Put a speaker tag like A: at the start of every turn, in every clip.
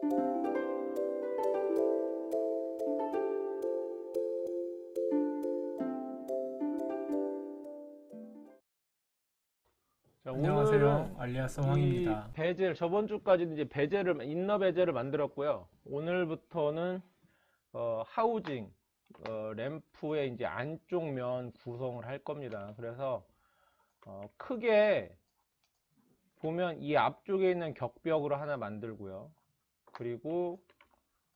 A: 자,
B: 안녕하세요. 알리아스 황입니다.
A: 베젤, 저번 주까지는 이제 베젤을, 인너 베젤을 만들었고요. 오늘부터는 하우징, 램프의 이제 안쪽 면 구성을 할 겁니다. 그래서 크게 보면 이 앞쪽에 있는 격벽으로 하나 만들고요. 그리고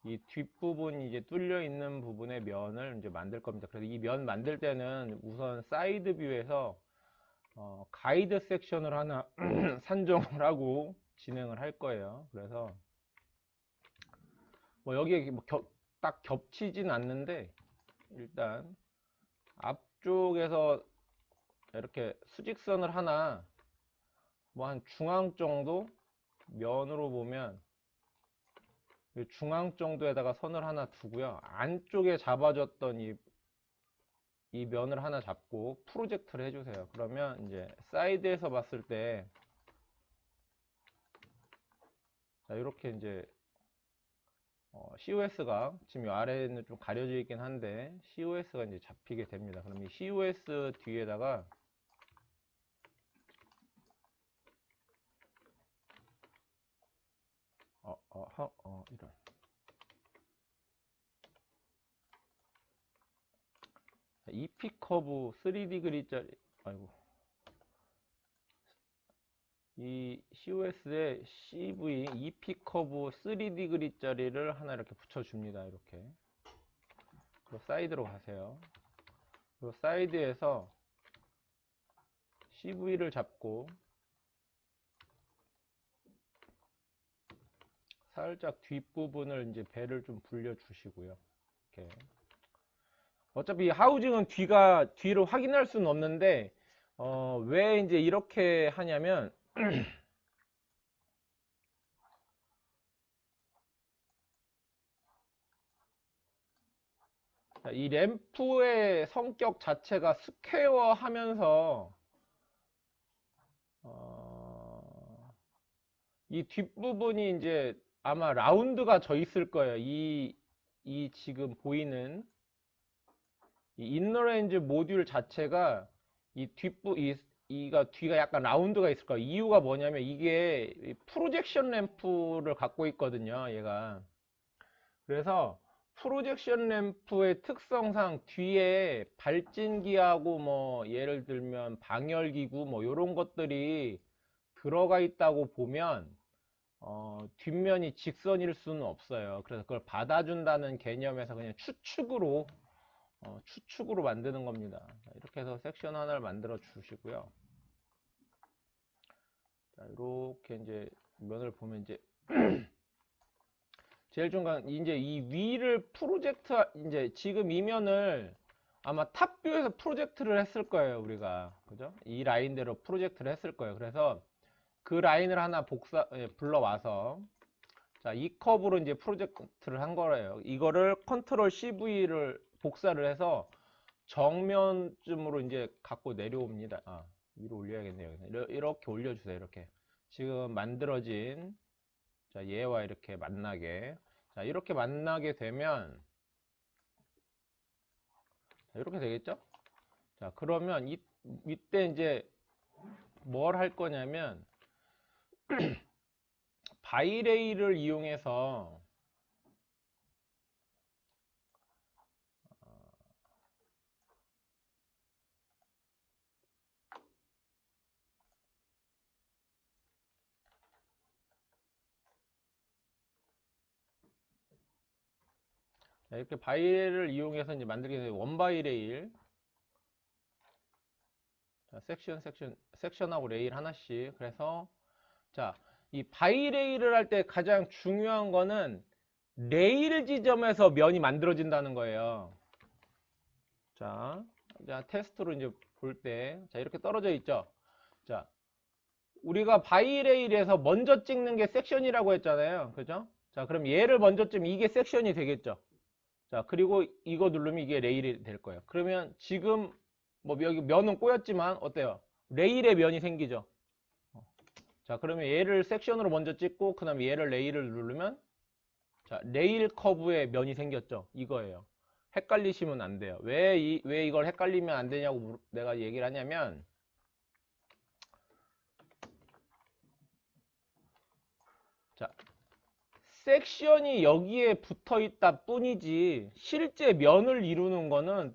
A: 이 뒷부분이 이제 뚫려 있는 부분의 면을 이제 만들 겁니다. 그래서 이 면 만들 때는 우선 사이드 뷰에서 가이드 섹션을 하나 산정을 하고 진행을 할 거예요. 그래서 뭐 여기에 뭐 딱 겹치진 않는데, 일단 앞쪽에서 이렇게 수직선을 하나, 뭐 한 중앙 정도 면으로 보면 중앙 정도에다가 선을 하나 두고요. 안쪽에 잡아줬던 이 면을 하나 잡고 프로젝트를 해주세요. 그러면 이제 사이드에서 봤을 때, 자, 이렇게 이제 COS가 지금 이 아래에는 좀 가려져 있긴 한데 COS가 이제 잡히게 됩니다. 그럼 이 COS 뒤에다가 이런 EP 커브 3D 그리짜리, 아이고, 이 COS에 CV EP 커브 3D 그리짜리를 하나 이렇게 붙여줍니다. 이렇게. 그리고 사이드로 가세요. 그리고 사이드에서 CV를 잡고 살짝 뒷부분을 이제 배를 좀 불려 주시고요. 이렇게. 어차피 하우징은 뒤를 확인할 수는 없는데, 왜 이제 이렇게 하냐면, 이 램프의 성격 자체가 스퀘어 하면서, 이 뒷부분이 이제 아마 라운드가 져 있을 거예요. 이 지금 보이는 이 인너레인지 모듈 자체가 뒤가 약간 라운드가 있을 거예요. 이유가 뭐냐면 이게 프로젝션 램프를 갖고 있거든요, 얘가. 그래서 프로젝션 램프의 특성상 뒤에 발진기하고 뭐 예를 들면 방열기구 뭐 이런 것들이 들어가 있다고 보면 뒷면이 직선일 수는 없어요. 그래서 그걸 받아준다는 개념에서 그냥 추측으로 만드는 겁니다. 이렇게 해서 섹션 하나를 만들어 주시고요. 자, 이렇게 이제 면을 보면 이제 제일 중요한 이제 이 위를 이제 지금 이 면을 아마 탑뷰에서 프로젝트를 했을 거예요, 우리가. 그죠? 이 라인대로 프로젝트를 했을 거예요. 그래서 그 라인을 하나 불러와서, 자, 이 커브로 이제 프로젝트를 한 거예요. 이거를 컨트롤 CV를 복사를 해서 정면쯤으로 이제 갖고 내려옵니다. 위로 올려야겠네요. 이렇게 올려주세요. 이렇게. 지금 만들어진, 자, 얘와 이렇게 만나게. 자, 이렇게 만나게 되면, 자, 이렇게 되겠죠? 자, 그러면 이때 이제 뭘 할 거냐면, 바이레이를 이용해서 이렇게 바이레일을 이용해서 이제 만들게 되는 원바이레일. 자, 섹션하고 레일 하나씩. 그래서 자, 이 바이레일을 할 때 가장 중요한 거는 레일 지점에서 면이 만들어진다는 거예요. 자, 테스트로 이제 볼 때, 자, 이렇게 떨어져 있죠. 자, 우리가 바이레일에서 먼저 찍는 게 섹션이라고 했잖아요. 그죠? 자, 그럼 얘를 먼저 찍으면 이게 섹션이 되겠죠. 자, 그리고 이거 누르면 이게 레일이 될 거예요. 그러면 지금 뭐 여기 면은 꼬였지만 어때요? 레일의 면이 생기죠. 자, 그러면 얘를 섹션으로 먼저 찍고 그 다음에 얘를 레일을 누르면 자, 레일 커브에 면이 생겼죠. 이거예요. 헷갈리시면 안 돼요. 왜 이걸 헷갈리면 안 되냐고 내가 얘기를 하냐면, 자, 섹션이 여기에 붙어 있다 뿐이지 실제 면을 이루는 거는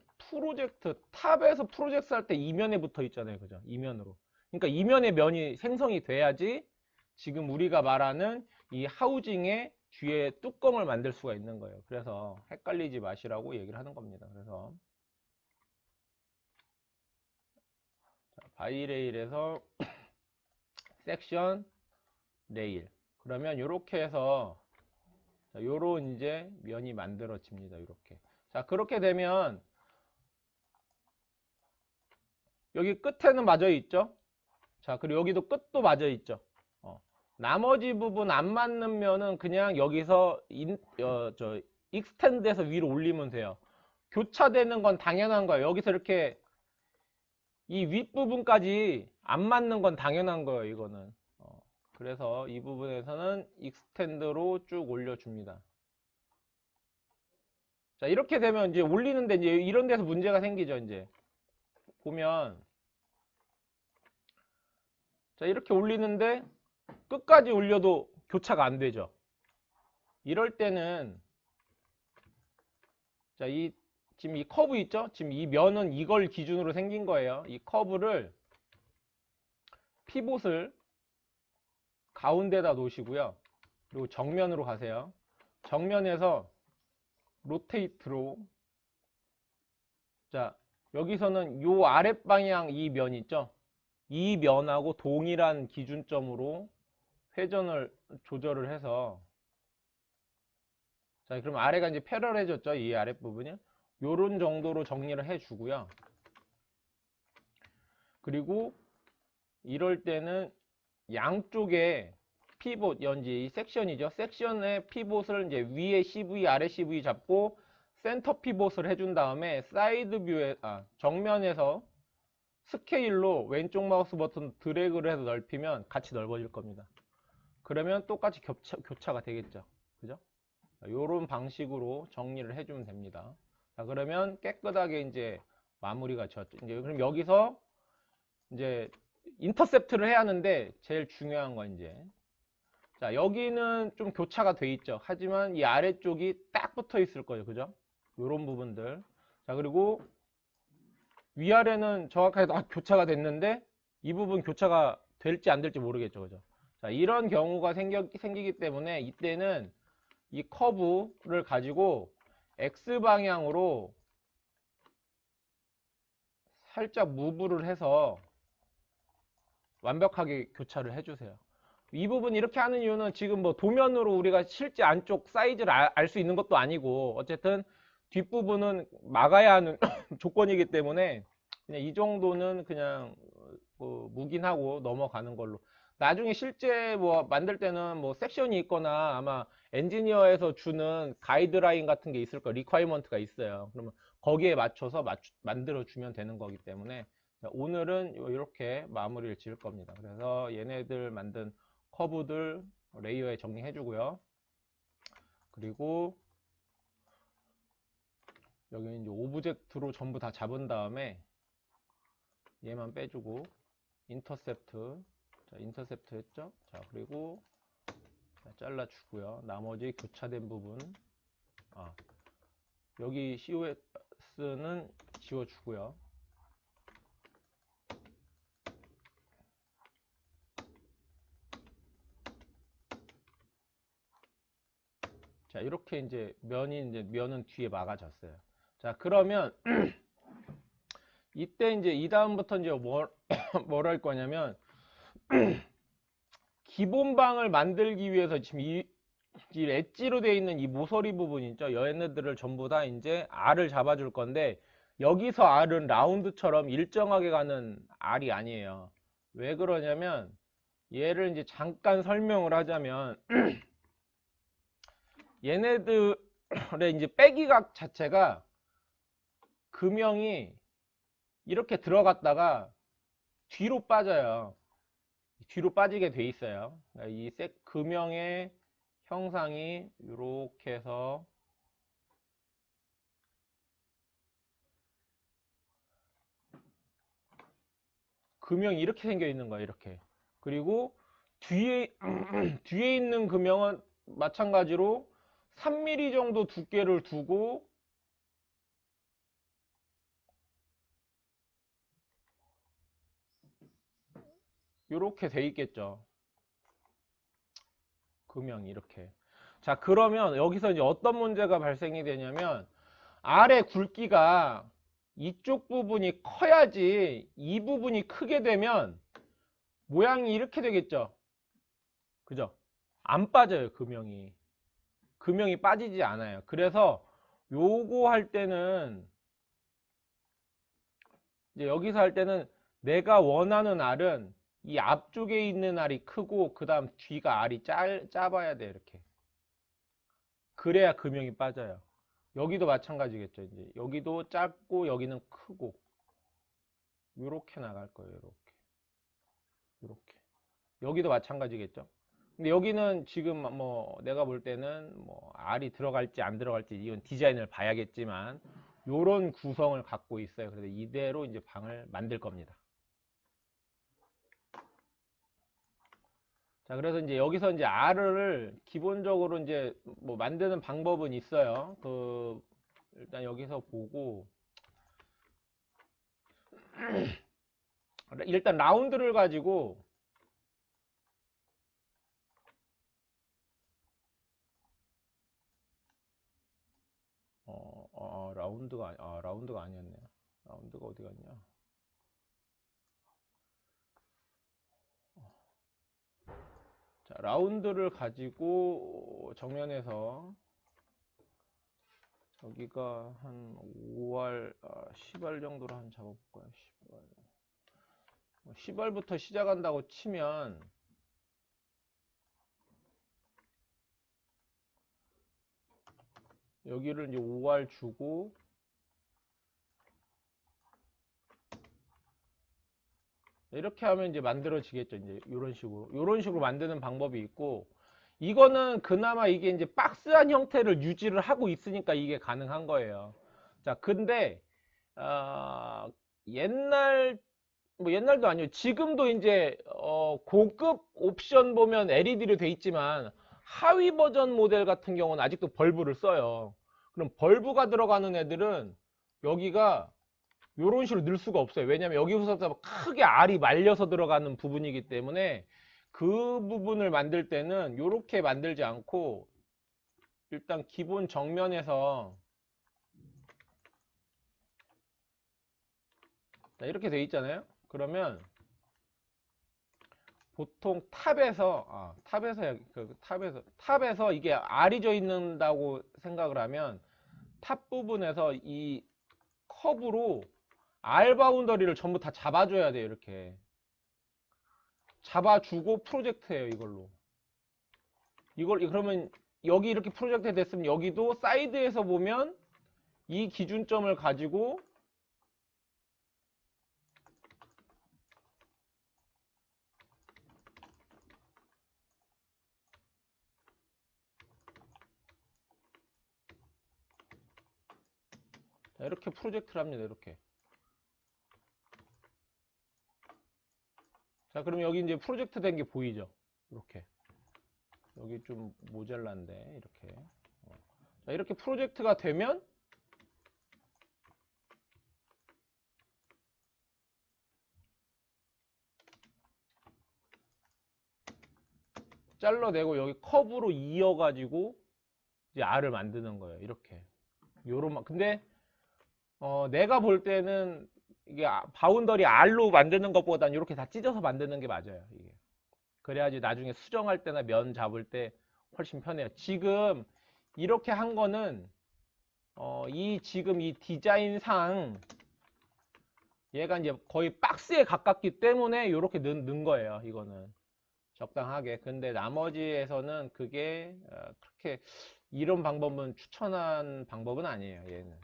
A: 탑에서 프로젝트 할 때 이면에 붙어 있잖아요. 그죠? 이면으로. 그러니까 이면에 면이 생성이 돼야지 지금 우리가 말하는 이 하우징의 뒤에 뚜껑을 만들 수가 있는 거예요. 그래서 헷갈리지 마시라고 얘기를 하는 겁니다. 그래서 바이레일에서 섹션 레일. 그러면 이렇게 해서 요런 이제 면이 만들어집니다. 이렇게. 자, 그렇게 되면 여기 끝에는 맞아 있죠? 자, 그리고 여기도 끝도 맞아 있죠? 나머지 부분 안 맞는 면은 그냥 여기서 익스텐드해서 위로 올리면 돼요. 교차되는 건 당연한 거예요. 여기서 이렇게 이 윗부분까지 안 맞는 건 당연한 거예요. 이거는. 그래서 이 부분에서는 익스텐드로 쭉 올려줍니다. 자, 이렇게 되면 이제 올리는데 이제 이런 데서 문제가 생기죠. 이제 보면 자, 이렇게 올리는데 끝까지 올려도 교차가 안 되죠. 이럴 때는 자, 지금 이 커브 있죠? 지금 이 면은 이걸 기준으로 생긴 거예요. 이 커브를 피봇을 가운데다 놓으시고요. 그리고 정면으로 가세요. 정면에서 로테이트로 자, 여기서는 요 아랫방향 이 면 있죠? 이 면하고 동일한 기준점으로 회전을 조절을 해서 자, 그럼 아래가 이제 패럴해졌죠? 이 아랫부분이 요런 정도로 정리를 해주고요. 그리고 이럴 때는 양쪽에 피봇 연지 이 섹션이죠. 섹션의 피봇을 이제 위에 CV 아래 CV 잡고 센터 피봇을 해준 다음에 사이드 뷰에 정면에서 스케일로 왼쪽 마우스 버튼 드래그를 해서 넓히면 같이 넓어질 겁니다. 그러면 똑같이 교차가 되겠죠. 그죠? 요런 방식으로 정리를 해주면 됩니다. 자, 그러면 깨끗하게 이제 마무리가 졌죠. 이제 그럼 여기서 이제 인터셉트를 해야 하는데 제일 중요한 건 이제 자, 여기는 좀 교차가 돼 있죠. 하지만 이 아래쪽이 딱 붙어 있을 거예요. 그죠? 요런 부분들. 자, 그리고 위아래는 정확하게 교차가 됐는데 이 부분 교차가 될지 안 될지 모르겠죠. 그죠? 자, 이런 경우가 생기기 때문에 이때는 이 커브를 가지고 X방향으로 살짝 무브를 해서 완벽하게 교차를 해주세요. 이 부분 이렇게 하는 이유는 지금 뭐 도면으로 우리가 실제 안쪽 사이즈를 알 수 있는 것도 아니고 어쨌든 뒷부분은 막아야 하는 조건이기 때문에 그냥 이 정도는 그냥 뭐 묵인하고 넘어가는 걸로. 나중에 실제 뭐 만들 때는 뭐 섹션이 있거나 아마 엔지니어에서 주는 가이드라인 같은 게 있을 거예요. 리콰이먼트가 있어요. 그러면 거기에 맞춰서 만들어 주면 되는 거기 때문에 오늘은 이렇게 마무리를 지을 겁니다. 그래서 얘네들 만든 커브들 레이어에 정리해 주고요. 그리고 여기 이제 오브젝트로 전부 다 잡은 다음에 얘만 빼주고 인터셉트 자, 인터셉트 했죠? 자, 그리고 잘라주고요. 나머지 교차된 부분 여기 COS는 지워주고요. 자, 이렇게 이제 면은 뒤에 막아졌어요. 자, 그러면 이때 이제 이 다음부터 이제 뭘 할 거냐면 기본방을 만들기 위해서 지금 이 엣지로 되어 있는 이 모서리 부분 있죠. 얘네들을 전부 다 이제 R을 잡아줄 건데 여기서 R은 라운드처럼 일정하게 가는 R이 아니에요. 왜 그러냐면 얘를 이제 잠깐 설명을 하자면 얘네들의 이제 빼기각 자체가 금형이 이렇게 들어갔다가 뒤로 빠져요. 뒤로 빠지게 돼 있어요. 이 금형의 형상이 이렇게 해서 금형이 이렇게 생겨 있는 거야. 이렇게. 그리고 뒤에 뒤에 있는 금형은 마찬가지로 3mm 정도 두께를 두고 이렇게 돼 있겠죠. 금형이 이렇게. 자, 그러면 여기서 이제 어떤 문제가 발생이 되냐면 아래 굵기가 이쪽 부분이 커야지 이 부분이 크게 되면 모양이 이렇게 되겠죠. 그죠? 안 빠져요, 금형이. 금형이 빠지지 않아요. 그래서 요거 할 때는 이제 여기서 할 때는 내가 원하는 알은 이 앞쪽에 있는 알이 크고 그 다음 뒤가 알이 짧아야 돼. 이렇게. 그래야 금형이 빠져요. 여기도 마찬가지겠죠. 이제 여기도 짧고 여기는 크고 요렇게 나갈 거예요. 요렇게. 요렇게. 여기도 마찬가지겠죠. 근데 여기는 지금 뭐 내가 볼 때는 뭐 알이 들어갈지 안 들어갈지 이건 디자인을 봐야겠지만 요런 구성을 갖고 있어요. 그래서 이대로 이제 방을 만들 겁니다. 자, 그래서 이제 여기서 이제 알을 기본적으로 이제 뭐 만드는 방법은 있어요. 일단 여기서 보고 일단 라운드를 가지고 라운드가 아니었네요. 라운드가 어디 갔냐? 자, 라운드를 가지고 정면에서 여기가 한 5알, 10알 정도로 한 잡아볼까요? 10알. 10알부터 시작한다고 치면 여기를 이제 5알 주고 이렇게 하면 이제 만들어지겠죠. 이제 이런 식으로 만드는 방법이 있고 이거는 그나마 이게 이제 박스한 형태를 유지를 하고 있으니까 이게 가능한 거예요. 자, 근데 옛날도 아니에요. 지금도 이제 고급 옵션 보면 LED로 돼 있지만 하위 버전 모델 같은 경우는 아직도 벌브를 써요. 그럼 벌브가 들어가는 애들은 여기가 요런 식으로 넣을 수가 없어요. 왜냐면 여기부터 크게 알이 말려서 들어가는 부분이기 때문에 그 부분을 만들 때는 요렇게 만들지 않고 일단 기본 정면에서 이렇게 돼 있잖아요. 그러면 보통 탑에서 이게 알이 져 있는다고 생각을 하면 탑 부분에서 이 컵으로 알 바운더리를 전부 다 잡아줘야 돼요. 이렇게 잡아주고 프로젝트해요. 이걸 그러면 여기 이렇게 프로젝트 됐으면 여기도 사이드에서 보면 이 기준점을 가지고 이렇게 프로젝트를 합니다. 이렇게. 자, 그럼 여기 이제 프로젝트 된 게 보이죠? 이렇게. 여기 좀 모자란데, 이렇게. 자, 이렇게 프로젝트가 되면 잘라내고 여기 컵으로 이어가지고 이제 알을 만드는 거예요. 이렇게. 근데 내가 볼 때는 이게 바운더리 알로 만드는 것보다는 이렇게 다 찢어서 만드는 게 맞아요. 이게. 그래야지 나중에 수정할 때나 면 잡을 때 훨씬 편해요. 지금 이렇게 한 거는 지금 이 디자인상 얘가 이제 거의 박스에 가깝기 때문에 이렇게 넣은 거예요. 이거는 적당하게. 근데 나머지에서는 그게 그렇게 이런 방법은 추천한 방법은 아니에요. 얘는.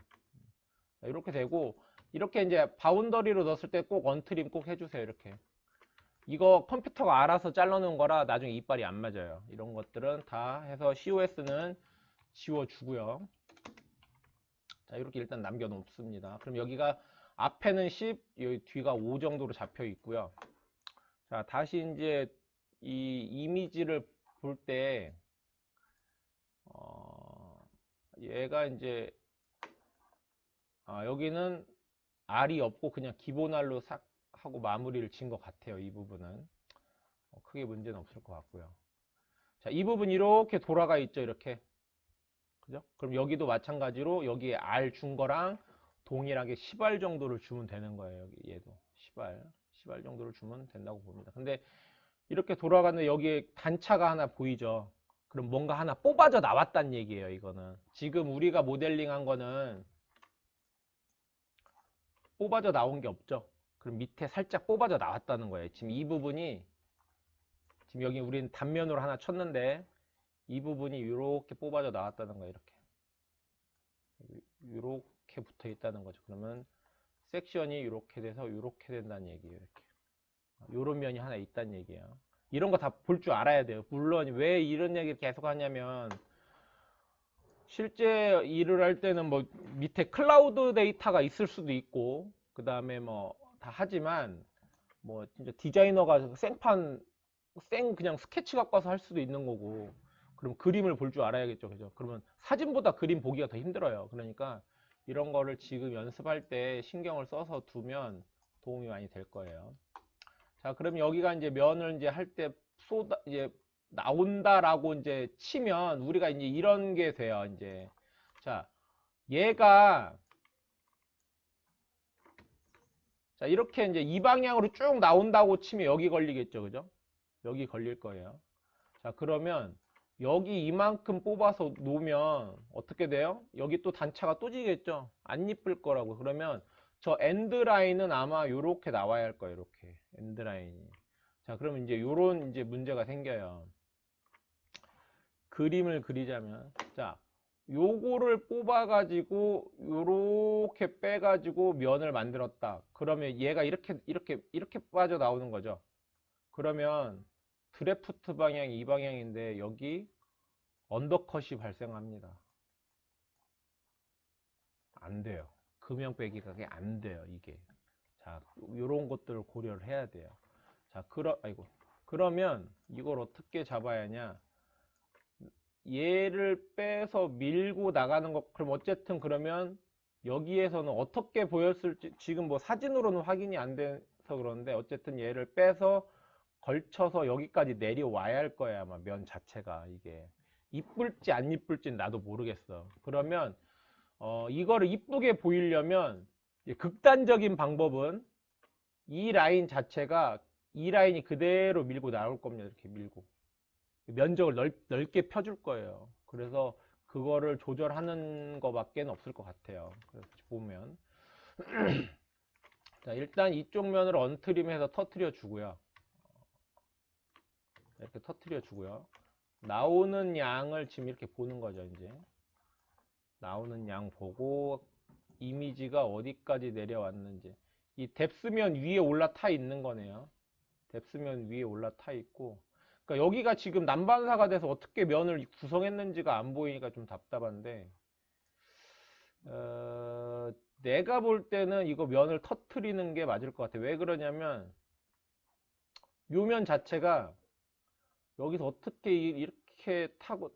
A: 이렇게 되고 이렇게 이제 바운더리로 넣었을 때 꼭 언트림 꼭 해주세요. 이렇게 이거 컴퓨터가 알아서 잘라놓은 거라 나중에 이빨이 안 맞아요. 이런 것들은 다 해서 COS는 지워주고요. 자, 이렇게 일단 남겨놓습니다. 그럼 여기가 앞에는 10, 여기 뒤가 5 정도로 잡혀 있고요. 자, 다시 이제 이 이미지를 볼 때, 얘가 이제, 여기는 R이 없고 그냥 기본 R로 싹 하고 마무리를 진 것 같아요. 이 부분은. 크게 문제는 없을 것 같고요. 자, 이 부분 이렇게 돌아가 있죠. 이렇게. 그죠? 그럼 여기도 마찬가지로 여기에 R 준 거랑 동일하게 10R 정도를 주면 되는 거예요. 여기 얘도 10R 정도를 주면 된다고 봅니다. 근데 이렇게 돌아가는데 여기에 단차가 하나 보이죠. 그럼 뭔가 하나 뽑아져 나왔단 얘기예요. 이거는 지금 우리가 모델링한 거는 뽑아져 나온 게 없죠. 그럼 밑에 살짝 뽑아져 나왔다는 거예요. 지금 이 부분이 지금 여기 우리는 단면으로 하나 쳤는데 이 부분이 이렇게 뽑아져 나왔다는 거예요. 이렇게 붙어 있다는 거죠. 그러면 섹션이 이렇게 돼서 이렇게 된다는 얘기예요. 이런 면이 하나 있다는 얘기예요. 이런 거 다 볼 줄 알아야 돼요. 물론 왜 이런 얘기를 계속 하냐면 실제 일을 할 때는 뭐 밑에 클라우드 데이터가 있을 수도 있고 그 다음에 뭐 다 하지만 뭐 진짜 디자이너가 그냥 스케치 갖고 와서 할 수도 있는 거고 그럼 그림을 볼 줄 알아야겠죠. 그죠? 그러면 사진보다 그림 보기가 더 힘들어요. 그러니까 이런 거를 지금 연습할 때 신경을 써서 두면 도움이 많이 될 거예요. 자, 그럼 여기가 이제 면을 이제 할 때 이제 나온다라고 이제 치면 우리가 이제 이런 게 돼요. 이제 자, 얘가 자, 이렇게 이제 이 방향으로 쭉 나온다고 치면 여기 걸리겠죠. 그죠? 여기 걸릴 거예요. 자, 그러면 여기 이만큼 뽑아서 놓으면 어떻게 돼요? 여기 또 단차가 또 지겠죠? 안 이쁠 거라고. 그러면 저 엔드라인은 아마 요렇게 나와야 할 거예요. 이렇게. 엔드라인이. 자, 그러면 이제 요런 이제 문제가 생겨요. 그림을 그리자면. 자, 요거를 뽑아가지고 요렇게 빼가지고 면을 만들었다. 그러면 얘가 이렇게 빠져 나오는 거죠. 그러면 드래프트 방향이 이 방향인데 여기 언더컷이 발생합니다. 안 돼요. 금형 빼기가 그게 안 돼요. 이게. 자, 요런 것들을 고려를 해야 돼요. 자, 그러면 이걸 어떻게 잡아야 하냐? 얘를 빼서 밀고 나가는 것. 그럼 어쨌든 그러면 여기에서는 어떻게 보였을지 지금 뭐 사진으로는 확인이 안 돼서 그런데 어쨌든 얘를 빼서 걸쳐서 여기까지 내려와야 할 거야. 아마 면 자체가 이게 이쁠지 안 이쁠지는 나도 모르겠어. 그러면 이거를 이쁘게 보이려면 극단적인 방법은 이 라인 자체가 이 라인이 그대로 밀고 나올 겁니다. 이렇게 밀고 면적을 넓게 펴줄 거예요. 그래서 그거를 조절하는 거밖에 없을 것 같아요. 그래서 보면 자, 일단 이쪽 면을 언트림해서 터트려 주고요. 이렇게 터트려 주고요. 나오는 양을 지금 이렇게 보는 거죠. 이제 나오는 양 보고 이미지가 어디까지 내려왔는지 이 뎁스면 위에 올라타 있는 거네요. 뎁스면 위에 올라타 있고 그러니까 여기가 지금 난반사가 돼서 어떻게 면을 구성했는지가 안 보이니까 좀 답답한데 내가 볼 때는 이거 면을 터트리는 게 맞을 것 같아. 왜 그러냐면 요 면 자체가 여기서 어떻게 이렇게 타고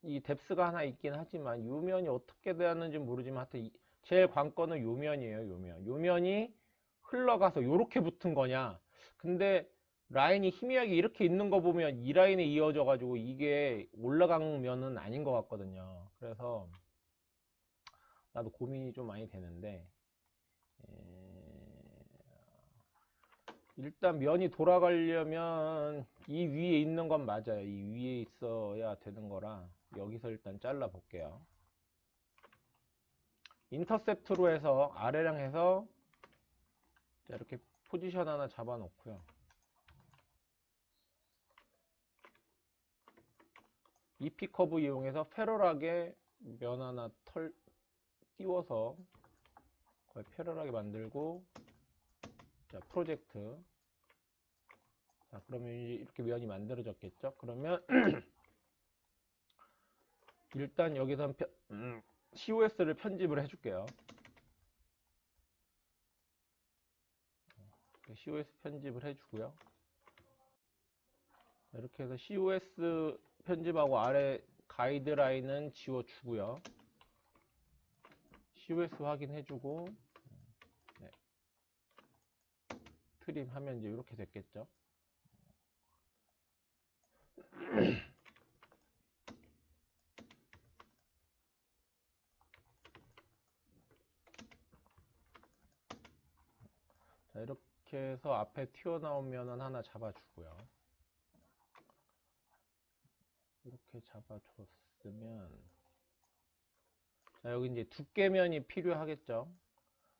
A: 이 뎁스가 하나 있긴 하지만 요 면이 어떻게 되었는지 모르지만 하여튼 제일 관건은 요 면이에요. 요 면이 흘러가서 요렇게 붙은 거냐. 근데 라인이 희미하게 이렇게 있는 거 보면 이 라인에 이어져 가지고 이게 올라간 면은 아닌 것 같거든요. 그래서 나도 고민이 좀 많이 되는데 일단 면이 돌아가려면 이 위에 있는 건 맞아요. 이 위에 있어야 되는 거라 여기서 일단 잘라 볼게요. 인터셉트로 해서 아래랑 해서 이렇게 포지션 하나 잡아 놓고요. EP 커브 이용해서 패럴하게 면 하나 띄워서 거의 패럴하게 만들고 자, 프로젝트 자, 그러면 이제 이렇게 면이 만들어졌겠죠? 그러면 일단 여기서 COS를 편집을 해줄게요. COS 편집을 해주고요. 이렇게 해서 COS 편집하고 아래 가이드라인은 지워주고요. COS 확인해주고 네. 트림 하면 이제 이렇게 됐겠죠. 자, 이렇게 해서 앞에 튀어나온 면은 하나 잡아주고요. 이렇게 잡아줬으면 자, 여기 이제 두께면이 필요하겠죠.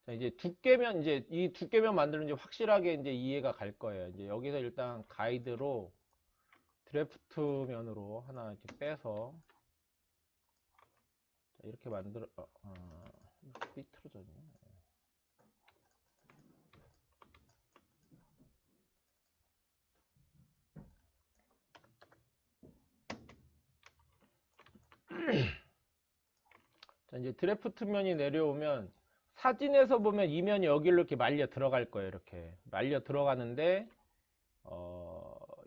A: 자, 이제 두께면, 이제 이 두께면 만드는지 확실하게 이제 이해가 갈 거예요. 이제 여기서 일단 가이드로 드래프트 면으로 하나 이렇게 빼서 자, 이렇게 만들어, 이렇게 삐뚤어졌네. 자, 이제 드래프트 면이 내려오면 사진에서 보면 이 면이 여기로 이렇게 말려 들어갈 거예요. 이렇게 말려 들어가는데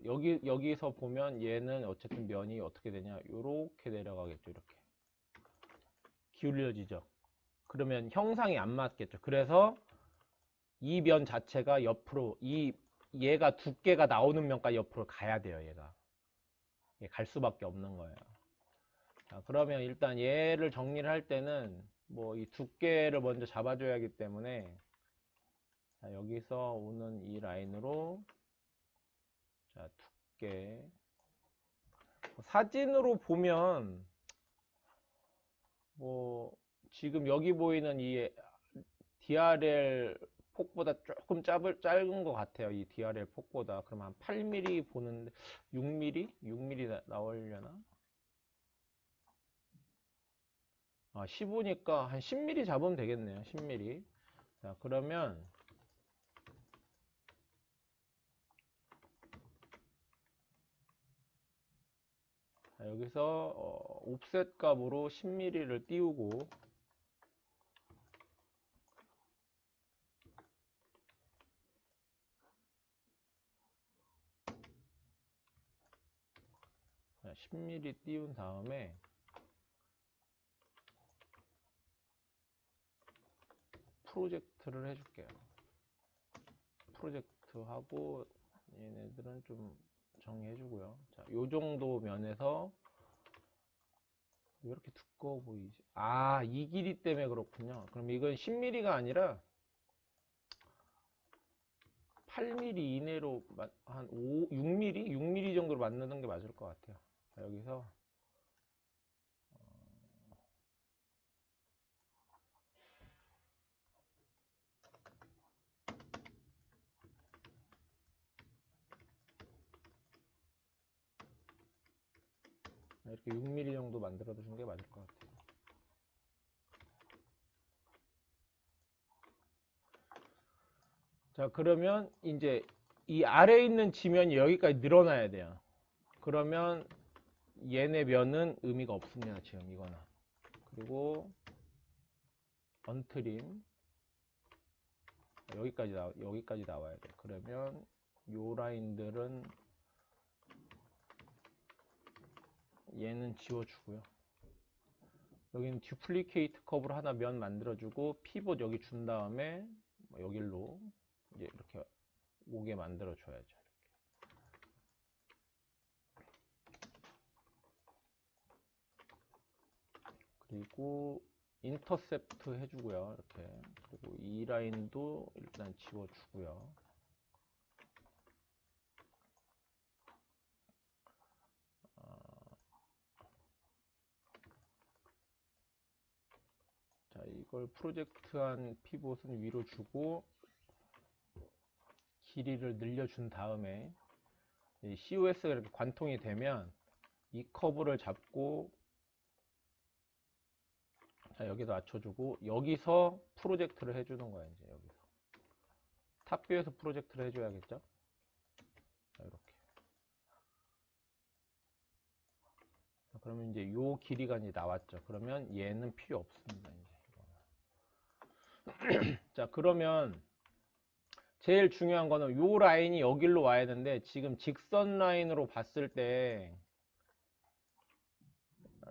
A: 여기서 보면 얘는 어쨌든 면이 어떻게 되냐, 요렇게 내려가겠죠. 이렇게 기울여지죠. 그러면 형상이 안 맞겠죠. 그래서 이 면 자체가 옆으로 얘가 두께가 나오는 면까지 옆으로 가야 돼요. 얘가 갈 수밖에 없는 거예요. 자, 그러면 일단 얘를 정리를 할 때는 뭐 이 두께를 먼저 잡아줘야 하기 때문에 자, 여기서 오는 이 라인으로 자, 두께 사진으로 보면 뭐 지금 여기 보이는 이 DRL 폭보다 조금 짧은 것 같아요. 이 DRL 폭보다. 그럼 한 8mm 보는데 6mm? 6mm 나오려나? 15니까 한 10mm 잡으면 되겠네요. 10mm. 자, 그러면 자, 여기서 옵셋 값으로 10mm를 띄우고 자, 10mm 띄운 다음에 프로젝트를 해줄게요. 프로젝트 하고 얘네들은 좀 정리해주고요. 자, 요 정도 면에서 왜 이렇게 두꺼워 보이지? 이 길이 때문에 그렇군요. 그럼 이건 10mm가 아니라 8mm 이내로 한 6mm? 6mm 정도로 만드는 게 맞을 것 같아요. 자, 여기서 이렇게 6mm 정도 만들어 두시는 게 맞을 것 같아요. 자, 그러면 이제 이 아래에 있는 지면이 여기까지 늘어나야 돼요. 그러면 얘네 면은 의미가 없습니다. 지금 이거는. 그리고 언트림 여기까지 나와야 돼. 그러면 요 라인들은 얘는 지워주고요. 여기는 듀플리케이트 컵으로 하나 면 만들어주고 피봇 여기 준 다음에 여길로 이제 이렇게 오게 만들어줘야죠. 그리고 인터셉트 해주고요. 이렇게. 그리고 이 라인도 일단 지워주고요. 자, 이걸 프로젝트한 피봇은 위로 주고 길이를 늘려준 다음에 이 COS가 이렇게 관통이 되면 이 커브를 잡고 자, 여기도 맞춰주고 여기서 프로젝트를 해주는 거야. 이제 여기서 탑뷰에서 프로젝트를 해줘야겠죠. 자, 이렇게 그러면 이제 요 길이가 이제 나왔죠. 그러면 얘는 필요 없습니다. 이제. 자, 그러면 제일 중요한 거는 요 라인이 여기로 와야 되는데 지금 직선 라인으로 봤을 때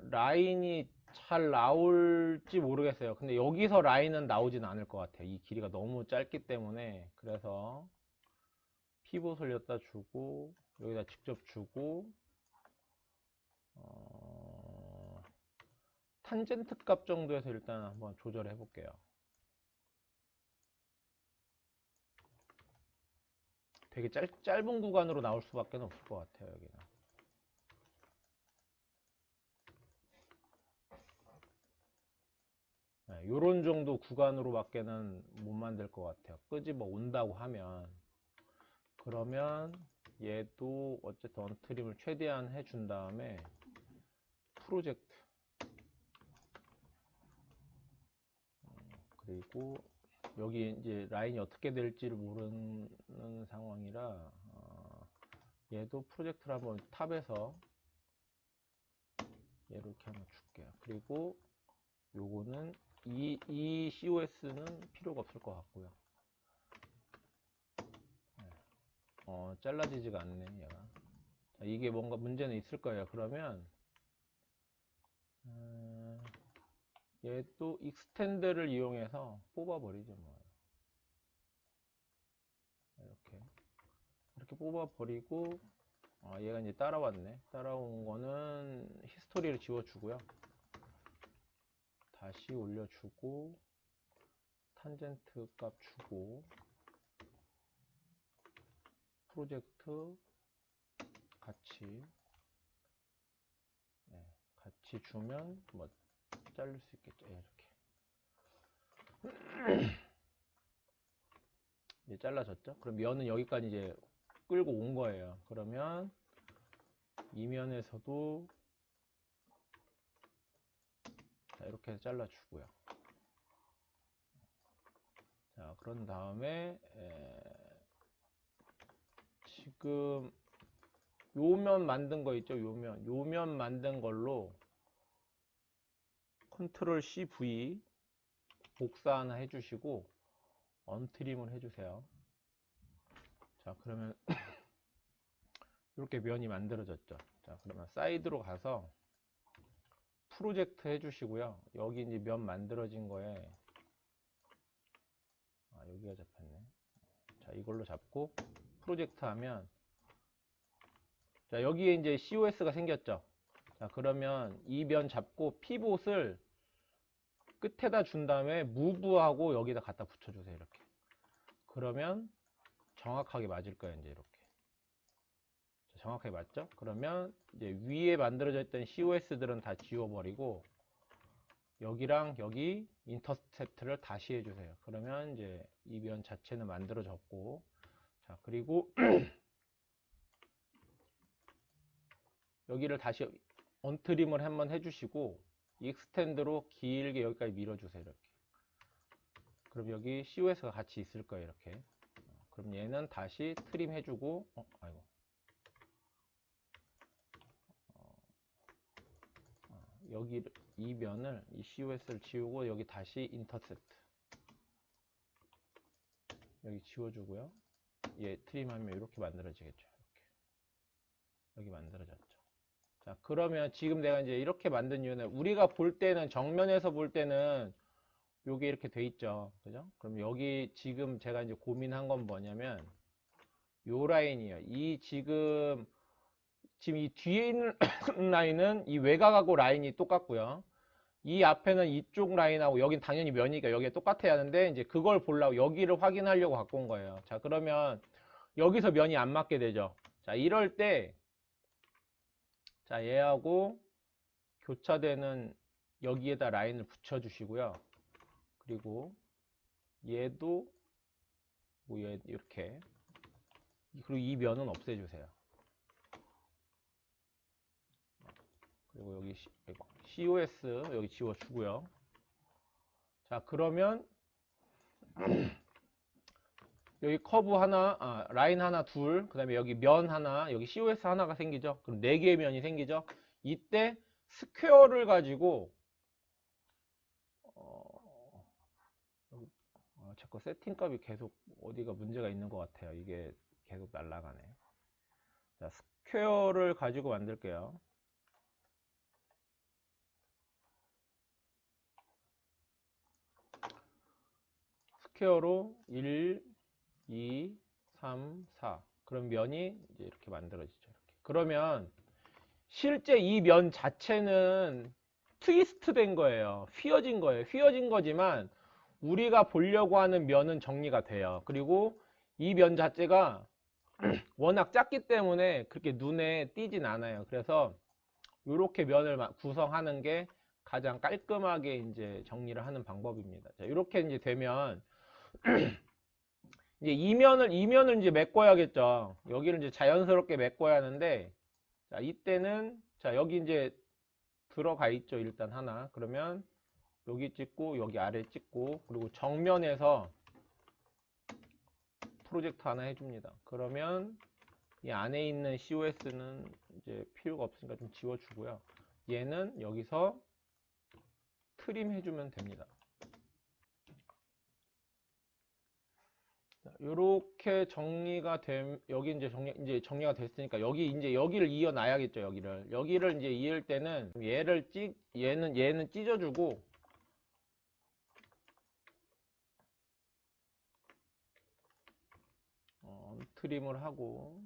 A: 라인이 잘 나올지 모르겠어요. 근데 여기서 라인은 나오진 않을 것 같아요. 이 길이가 너무 짧기 때문에. 그래서 피봇을 여기다 주고 여기다 직접 주고 탄젠트 값 정도에서 일단 한번 조절해 볼게요. 되게 짧은 구간으로 나올 수밖에 없을 것 같아요. 여기는. 네, 요런 정도 구간으로 밖에는 못 만들 것 같아요. 끄집어 온다고 하면. 그러면 얘도 어쨌든 언트림을 최대한 해준 다음에 프로젝트 그리고 여기 이제 라인이 어떻게 될지를 모르는 상황이라 얘도 프로젝트를 한번 탑에서 이렇게 한번 줄게요. 그리고 요거는 이 COS는 필요가 없을 것 같고요. 잘라지지가 않네 얘가. 자, 이게 뭔가 문제는 있을 거예요. 그러면 얘도 익스텐드를 이용해서 뽑아버리죠 뭐. 이렇게 뽑아버리고 얘가 이제 따라왔네. 따라온 거는 히스토리를 지워주고요. 다시 올려주고 탄젠트 값 주고 프로젝트 같이 같이 주면 뭐 자를 수 있겠죠. 이렇게 이제 잘라졌죠. 그럼 면은 여기까지 이제 끌고 온 거예요. 그러면 이 면에서도 자, 이렇게 해서 잘라주고요. 자, 그런 다음에 지금 요면 만든 거 있죠. 요면 만든 걸로 컨트롤 CV 복사 하나 해주시고 언트림을 해주세요. 자, 그러면 이렇게 면이 만들어졌죠. 자, 그러면 사이드로 가서 프로젝트 해주시고요. 여기 이제 면 만들어진 거에 여기가 잡혔네. 자, 이걸로 잡고 프로젝트 하면 자, 여기에 이제 COS가 생겼죠. 자, 그러면 이 면 잡고 피봇을 끝에다 준 다음에 무브하고 여기다 갖다 붙여주세요. 이렇게. 그러면 정확하게 맞을 거예요. 이제 이렇게. 자, 정확하게 맞죠? 그러면 이제 위에 만들어져 있던 COS들은 다 지워버리고 여기랑 여기 인터셉트를 다시 해주세요. 그러면 이제 이 면 자체는 만들어졌고 자, 그리고 여기를 다시 언트림을 한번 해주시고 익스텐드로 길게 여기까지 밀어주세요. 이렇게. 그럼 여기 COS가 같이 있을 거예요. 이렇게. 그럼 얘는 다시 트림 해주고 아이고. 여기 이 면을 이 COS를 지우고 여기 다시 인터셉트 여기 지워주고요. 얘 트림하면 이렇게 만들어지겠죠. 이렇게. 여기 만들어졌죠. 자, 그러면 지금 내가 이제 이렇게 만든 이유는 우리가 볼 때는 정면에서 볼 때는 요게 이렇게 돼 있죠. 그죠? 그럼 여기 지금 제가 이제 고민한 건 뭐냐면 요 라인이에요. 이 지금 이 뒤에 있는 라인은 이 외곽하고 라인이 똑같고요. 이 앞에는 이쪽 라인하고 여긴 당연히 면이니까 여기에 똑같아야 하는데 이제 그걸 보려고 여기를 확인하려고 갖고 온 거예요. 자, 그러면 여기서 면이 안 맞게 되죠. 자, 이럴 때 자, 얘하고 교차되는 여기에다 라인을 붙여 주시고요. 그리고 얘도 뭐 얘 이렇게 그리고 이 면은 없애 주세요. 그리고 여기 COS 여기 지워 주고요. 자, 그러면 여기 커브 하나, 라인 하나, 둘, 그 다음에 여기 면 하나, 여기 COS 하나가 생기죠. 그럼 4개의 면이 생기죠. 이때 스퀘어를 가지고 자꾸 세팅값이 계속 어디가 문제가 있는 것 같아요. 이게 계속 날아가네. 자, 스퀘어를 가지고 만들게요. 스퀘어로 1, 2, 3, 4. 그럼 면이 이제 이렇게 만들어지죠. 이렇게. 그러면 실제 이 면 자체는 트위스트 된 거예요. 휘어진 거예요. 휘어진 거지만 우리가 보려고 하는 면은 정리가 돼요. 그리고 이 면 자체가 워낙 작기 때문에 그렇게 눈에 띄진 않아요. 그래서 이렇게 면을 구성하는 게 가장 깔끔하게 이제 정리를 하는 방법입니다. 자, 이렇게 이제 되면 이제 이면을 이제 메꿔야겠죠. 여기를 이제 자연스럽게 메꿔야 하는데, 자, 이때는 자, 여기 이제 들어가 있죠. 일단 하나. 그러면 여기 찍고 여기 아래 찍고 그리고 정면에서 프로젝트 하나 해줍니다. 그러면 이 안에 있는 COS는 이제 필요가 없으니까 좀 지워주고요. 얘는 여기서 트림 해주면 됩니다. 이렇게 정리가 됨, 여기 이제 정리가 됐으니까 이제 여기를 이어놔야겠죠. 여기를 이제 이을 때는 얘는 찢어주고 트림을 하고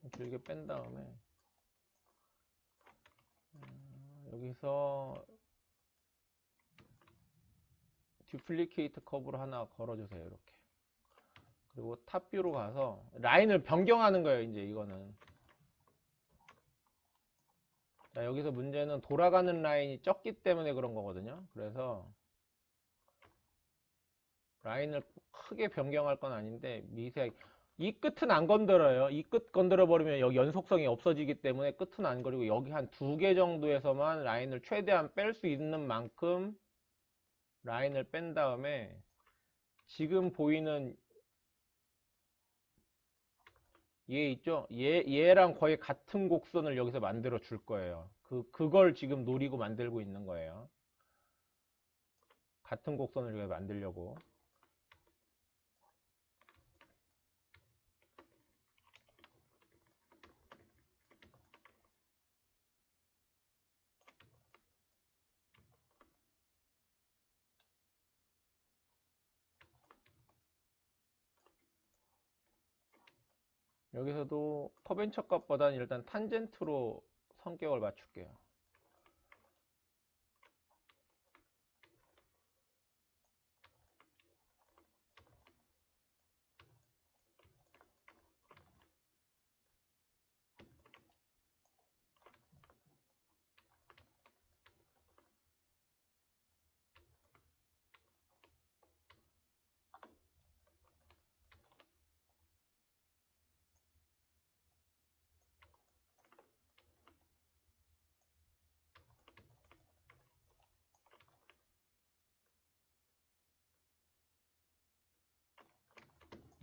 A: 좀 길게 뺀 다음에 여기서 듀플리케이트 커브를 하나 걸어주세요. 이렇게. 그리고 탑뷰로 가서 라인을 변경하는 거예요. 이제 이거는. 자, 여기서 문제는 돌아가는 라인이 적기 때문에 그런 거거든요. 그래서 라인을 크게 변경할 건 아닌데 미세하게 이 끝은 안 건드려요. 이 끝 건드려 버리면 여기 연속성이 없어지기 때문에 끝은 안 거리고 여기 한 2개 정도에서만 라인을 최대한 뺄 수 있는 만큼 라인을 뺀 다음에 지금 보이는 얘 있죠? 얘랑 거의 같은 곡선을 여기서 만들어 줄 거예요. 그걸 지금 노리고 만들고 있는 거예요. 같은 곡선을 여기 만들려고. 여기서도 커벤처 값보다는 일단 탄젠트로 성격을 맞출게요.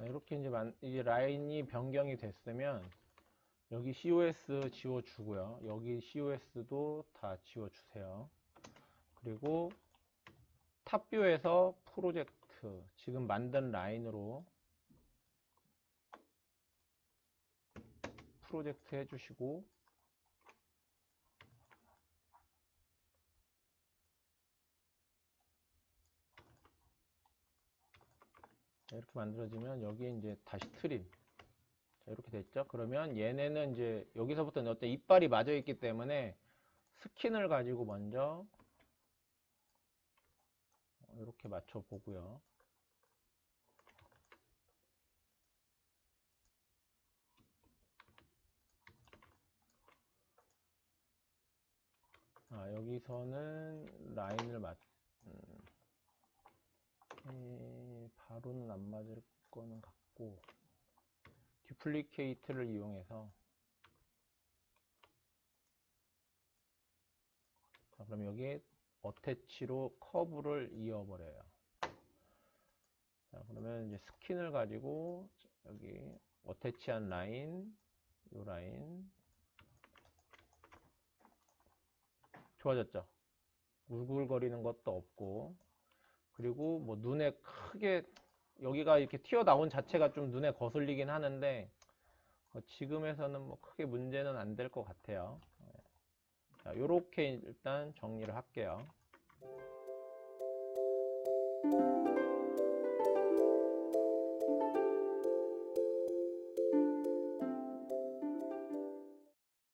A: 이렇게 이제 라인이 변경이 됐으면 여기 COS 지워주고요. 여기 COS도 다 지워주세요. 그리고 탑뷰에서 프로젝트 지금 만든 라인으로 프로젝트 해주시고 이렇게 만들어지면 여기에 이제 다시 트림. 자, 이렇게 됐죠? 그러면 얘네는 이제 여기서부터는 어때 이빨이 맞아 있기 때문에 스킨을 가지고 먼저 이렇게 맞춰 보고요. 여기서는 라인을 바로는 안 맞을 거는 같고 듀플리케이트를 이용해서 자, 그럼 여기에 어태치로 커브를 이어버려요. 자, 그러면 이제 스킨을 가지고 여기 어태치한 라인, 이 라인 좋아졌죠. 울글거리는 것도 없고, 그리고 뭐 눈에 크게 여기가 이렇게 튀어나온 자체가 좀 눈에 거슬리긴 하는데 지금에서는 뭐 크게 문제는 안 될 것 같아요. 자, 요렇게 일단 정리를 할게요.